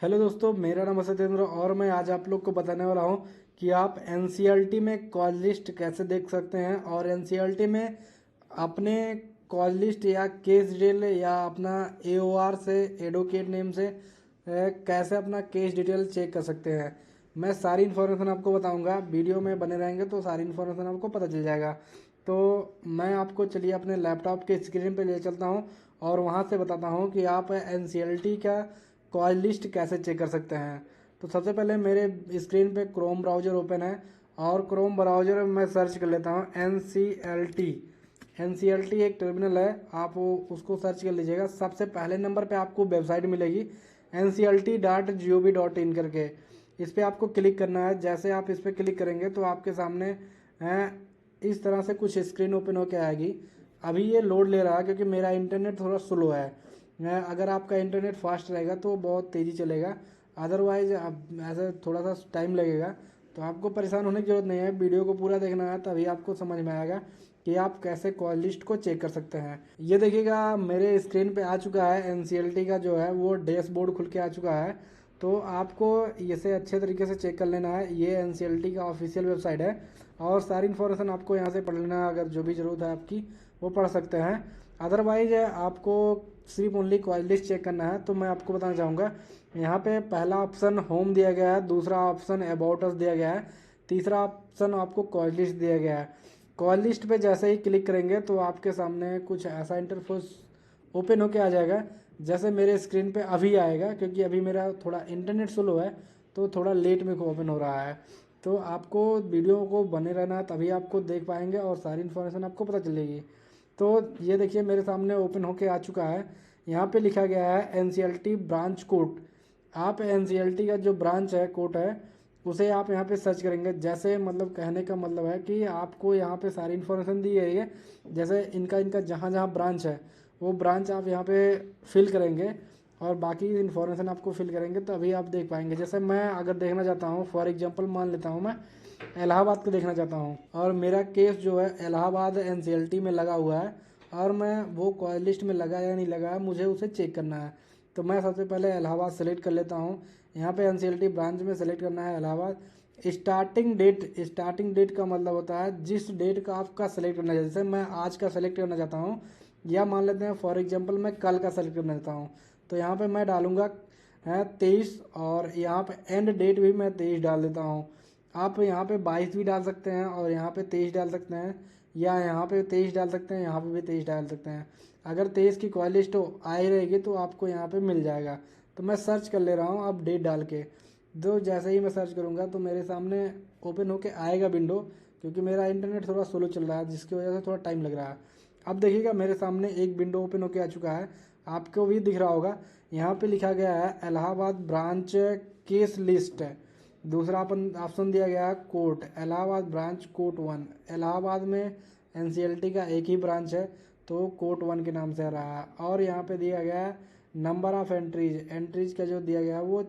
Hello दोस्तों, मेरा नाम है सत्येंद्र और मैं आज आप लोग को बताने वाला हूँ कि आप एनसीईआरटी में कॉल लिस्ट कैसे देख सकते हैं और एनसीईआरटी में अपने कॉल लिस्ट या केस डिटेल या अपना एओआर से एडवोकेट नेम से कैसे अपना केस डिटेल चेक कर सकते हैं। मैं सारी इन्फॉर्मेशन आपको बताऊंगा, वीडियो में बने रहेंगे तो सारी इन्फॉर्मेशन आपको पता चल जाएगा। तो मैं आपको चलिए अपने लैपटॉप के स्क्रीन पे ले चलता हूँ और वहाँ से बताता हूँ कि आप एनसीईआरटी का कॉल लिस्ट कैसे चेक कर सकते हैं। तो सबसे पहले मेरे स्क्रीन पे क्रोम ब्राउज़र ओपन है और क्रोम ब्राउज़र में मैं सर्च कर लेता हूँ एनसीएलटी। एनसीएलटी एक टर्मिनल है, आप वो उसको सर्च कर लीजिएगा। सबसे पहले नंबर पे आपको वेबसाइट मिलेगी nclt.gov.in करके। इस पर आपको क्लिक करना है। जैसे आप इस पर क्लिक करेंगे तो आपके सामने इस तरह से कुछ स्क्रीन ओपन होकर आएगी। अभी ये लोड ले रहा है क्योंकि मेरा इंटरनेट थोड़ा स्लो है। अगर आपका इंटरनेट फास्ट रहेगा तो बहुत तेज़ी चलेगा, अदरवाइज आप ऐसे थोड़ा सा टाइम लगेगा। तो आपको परेशान होने की ज़रूरत नहीं है, वीडियो को पूरा देखना है, तभी आपको समझ में आएगा कि आप कैसे कॉल लिस्ट को चेक कर सकते हैं। ये देखिएगा मेरे स्क्रीन पे आ चुका है, एनसीएलटी का जो है वो डैशबोर्ड खुल के आ चुका है। तो आपको इसे अच्छे तरीके से चेक कर लेना है। ये एनसीएलटी का ऑफिशियल वेबसाइट है और सारी इन्फॉर्मेशन आपको यहाँ से पढ़ लेना है। अगर जो भी ज़रूरत है आपकी वो पढ़ सकते हैं, अदरवाइज आपको सिर्फ ओनली कॉल लिस्ट चेक करना है। तो मैं आपको बताना चाहूँगा, यहाँ पे पहला ऑप्शन होम दिया गया है, दूसरा ऑप्शन अबाउट अस दिया गया है, तीसरा ऑप्शन आपको कॉल लिस्ट दिया गया है। कॉल लिस्ट पे जैसे ही क्लिक करेंगे तो आपके सामने कुछ ऐसा इंटरफेस ओपन होके आ जाएगा जैसे मेरे स्क्रीन पे अभी आएगा, क्योंकि अभी मेरा थोड़ा इंटरनेट स्लो है तो थोड़ा लेट में ओपन हो रहा है। तो आपको वीडियो को बने रहना है, तभी आपको देख पाएंगे और सारी इन्फॉर्मेशन आपको पता चलेगी। तो ये देखिए मेरे सामने ओपन होके आ चुका है। यहाँ पे लिखा गया है एनसीएलटी ब्रांच कोड। आप एनसीएलटी का जो ब्रांच है, कोड है, उसे आप यहाँ पे सर्च करेंगे। जैसे मतलब कहने का मतलब है कि आपको यहाँ पे सारी इन्फॉर्मेशन दी गई है। जैसे इनका इनका जहाँ जहाँ ब्रांच है वो ब्रांच आप यहाँ पे फिल करेंगे और बाकी इन्फॉर्मेशन आपको फिल करेंगे तो अभी आप देख पाएंगे। जैसे मैं अगर देखना चाहता हूँ, फॉर एग्जांपल मान लेता हूँ मैं इलाहाबाद को देखना चाहता हूँ और मेरा केस जो है इलाहाबाद एनसीएलटी में लगा हुआ है और मैं वो कॉल लिस्ट में लगा या नहीं लगा है मुझे उसे चेक करना है। तो मैं सबसे पहले इलाहाबाद सेलेक्ट कर लेता हूँ। यहाँ पे एनसीएलटी ब्रांच में सेलेक्ट करना है इलाहाबाद। स्टार्टिंग डेट का मतलब होता है जिस डेट का आपका सेलेक्ट करना है। जैसे मैं आज का सेलेक्ट करना चाहता हूँ या मान लेते हैं फॉर एग्जांपल मैं कल का सेलेक्ट करना चाहता हूँ, तो यहाँ पे मैं डालूंगा है 23 और यहाँ पे एंड डेट भी मैं 23 डाल देता हूँ। आप यहाँ पे 22 भी डाल सकते हैं और यहाँ पे 23 डाल सकते हैं, या यहाँ पे 23 डाल सकते हैं, यहाँ पे भी 23 डाल सकते हैं। अगर 23 की कॉल लिस्ट आई रहेगी तो आपको यहाँ पे मिल जाएगा। तो मैं सर्च कर ले रहा हूँ अब डेट डाल के। तो जैसे ही मैं सर्च करूँगा तो मेरे सामने ओपन होके आएगा विंडो, क्योंकि मेरा इंटरनेट थोड़ा स्लो चल रहा है जिसकी वजह से थोड़ा टाइम लग रहा है। अब देखिएगा मेरे सामने एक विंडो ओपन होके आ चुका है, आपको भी दिख रहा होगा। यहाँ पे लिखा गया है इलाहाबाद ब्रांच केस लिस्ट है। दूसरा अपन ऑप्शन दिया गया है court, Allahabad branch court 1। Allahabad में एनसीएलटी का एक ही ब्रांच है तो कोर्ट 1 के नाम से आ रहा है। और यहाँ पे दिया गया है नंबर ऑफ एंट्रीज का जो दिया गया है वो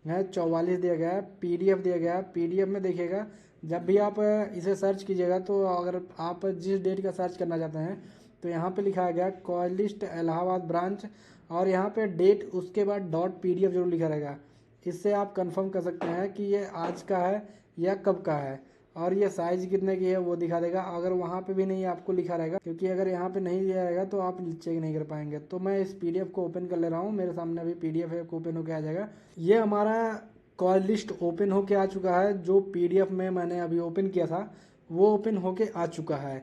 है 44 दिया गया है। पीडीएफ दिया गया है। पीडीएफ में देखिएगा जब भी आप इसे सर्च कीजिएगा तो अगर आप जिस डेट का सर्च करना चाहते हैं तो यहाँ पे लिखा गया कॉल लिस्ट इलाहाबाद ब्रांच और यहाँ पे डेट उसके बाद डॉट पीडीएफ जरूर लिखा रहेगा। इससे आप कंफर्म कर सकते हैं कि ये आज का है या कब का है। और ये साइज कितने की है वो दिखा देगा। अगर वहाँ पे भी नहीं आपको लिखा रहेगा, क्योंकि अगर यहाँ पे नहीं दिया रहेगा तो आप चेक नहीं कर पाएंगे। तो मैं इस पीडीएफ को ओपन कर ले रहा हूँ, मेरे सामने अभी पीडीएफ है ओपन होके आ जाएगा। ये हमारा कॉल लिस्ट ओपन होके आ चुका है। जो पीडीएफ में मैंने अभी ओपन किया था वो ओपन होके आ चुका है।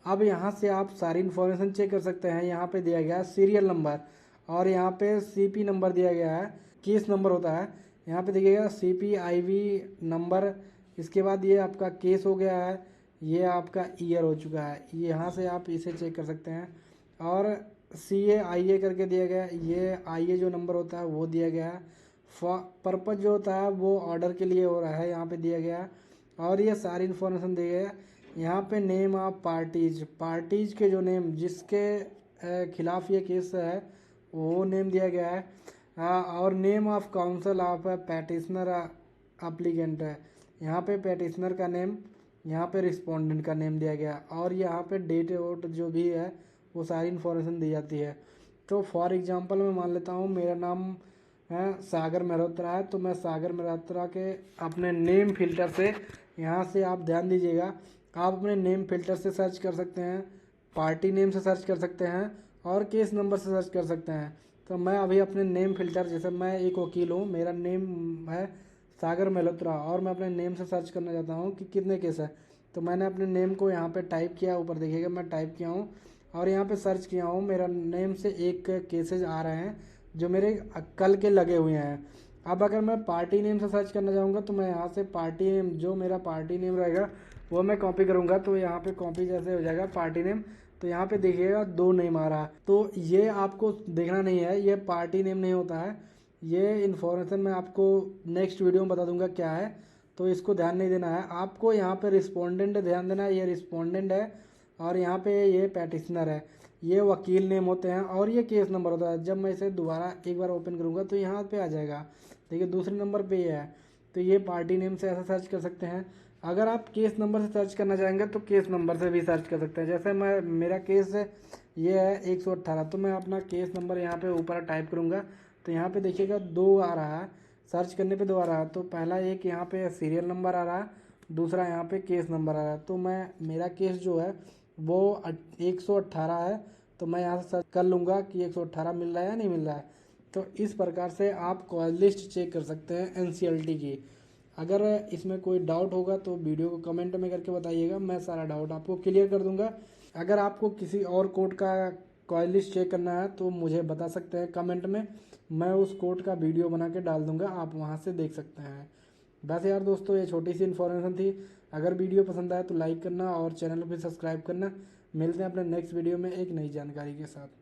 अब यहाँ से आप सारी इन्फॉर्मेशन चेक कर सकते हैं। यहाँ पे दिया गया है सीरियल नंबर और यहाँ पे सीपी नंबर दिया गया है, केस नंबर होता है। यहाँ पे देखिएगा सीपी आईवी नंबर। इसके बाद ये आपका केस हो गया है, ये आपका ईयर हो चुका है। यहाँ से आप इसे चेक कर सकते हैं। और CA IA करके दिया गया है, ये IA जो नंबर होता है वो दिया गया है। पर्पज जो होता है वो ऑर्डर के लिए हो रहा है, यहाँ पे दिया गया है। और ये सारी इन्फॉर्मेशन दी गई है। यहाँ पे नेम ऑफ पार्टीज के जो नेम जिसके खिलाफ ये केस है वो नेम दिया गया है। और name of council of petitioner applicant है। यहाँ पे पैटिशनर का नेम, यहाँ पे रिस्पोंडेंट का नेम दिया गया और यहाँ पे डेट वोट जो भी है वो सारी इन्फॉर्मेशन दी जाती है। तो फॉर एग्जांपल मैं मान लेता हूँ मेरा नाम सागर मल्होत्रा है, तो मैं सागर मल्होत्रा के अपने नेम फिल्टर से यहाँ से आप ध्यान दीजिएगा, आप अपने नेम फिल्टर से सर्च कर सकते हैं, पार्टी नेम से सर्च कर सकते हैं और केस नंबर से सर्च कर सकते हैं। तो मैं अभी अपने नेम फिल्टर, जैसे मैं एक वकील हूँ, मेरा नेम है सागर मल्होत्रा और मैं अपने नेम से सर्च करना चाहता हूँ कि कितने केस है। तो मैंने अपने नेम को यहाँ पे टाइप किया, ऊपर देखिएगा मैं टाइप किया हूँ और यहाँ पे सर्च किया हूँ, मेरा नेम से एक केसेज आ रहे हैं जो मेरे कल के लगे हुए हैं। अब अगर मैं पार्टी नेम से सर्च करना चाहूँगा तो मैं यहाँ से पार्टी नेम, जो मेरा पार्टी नेम रहेगा वो मैं कॉपी करूँगा, तो यहाँ पे कॉपी जैसे हो जाएगा पार्टी नेम, तो यहाँ पे देखिएगा 2 नेम आ रहा है। तो ये आपको देखना नहीं है, ये पार्टी नेम नहीं होता है, ये इन्फॉर्मेशन मैं आपको नेक्स्ट वीडियो में बता दूंगा क्या है, तो इसको ध्यान नहीं देना है आपको। यहाँ पे रिस्पोंडेंट ध्यान देना है, ये रिस्पोंडेंट है और यहाँ पे ये पैटिशनर है, ये वकील नेम होते हैं और ये केस नंबर होता है। जब मैं इसे दोबारा एक बार ओपन करूँगा तो यहाँ पे आ जाएगा, देखिए दूसरे नंबर पे ये है। तो ये पार्टी नेम से ऐसा सर्च कर सकते हैं। अगर आप केस नंबर से सर्च करना चाहेंगे तो केस नंबर से भी सर्च कर सकते हैं। जैसे मैं, मेरा केस ये है 118, तो मैं अपना केस नंबर यहाँ पे ऊपर टाइप करूँगा तो यहाँ पे देखिएगा 2 आ रहा है, सर्च करने पे 2 आ रहा है। तो पहला एक यहाँ पे सीरियल नंबर आ रहा है, दूसरा यहाँ पे केस नंबर आ रहा है। तो मैं, मेरा केस जो है वो 118 है, तो मैं यहाँ से सर्च कर लूँगा कि 118 मिल रहा है या नहीं मिल रहा है। तो इस प्रकार से आप कॉल लिस्ट चेक कर सकते हैं एनसीएलटी की। अगर इसमें कोई डाउट होगा तो वीडियो को कमेंट में करके बताइएगा, मैं सारा डाउट आपको क्लियर कर दूंगा। अगर आपको किसी और कोड का कॉल लिस्ट चेक करना है तो मुझे बता सकते हैं कमेंट में, मैं उस कोड का वीडियो बना के डाल दूंगा, आप वहां से देख सकते हैं। बस यार दोस्तों, ये छोटी सी इन्फॉर्मेशन थी। अगर वीडियो पसंद आए तो लाइक करना और चैनल को सब्सक्राइब करना। मिलते हैं अपने नेक्स्ट वीडियो में एक नई जानकारी के साथ।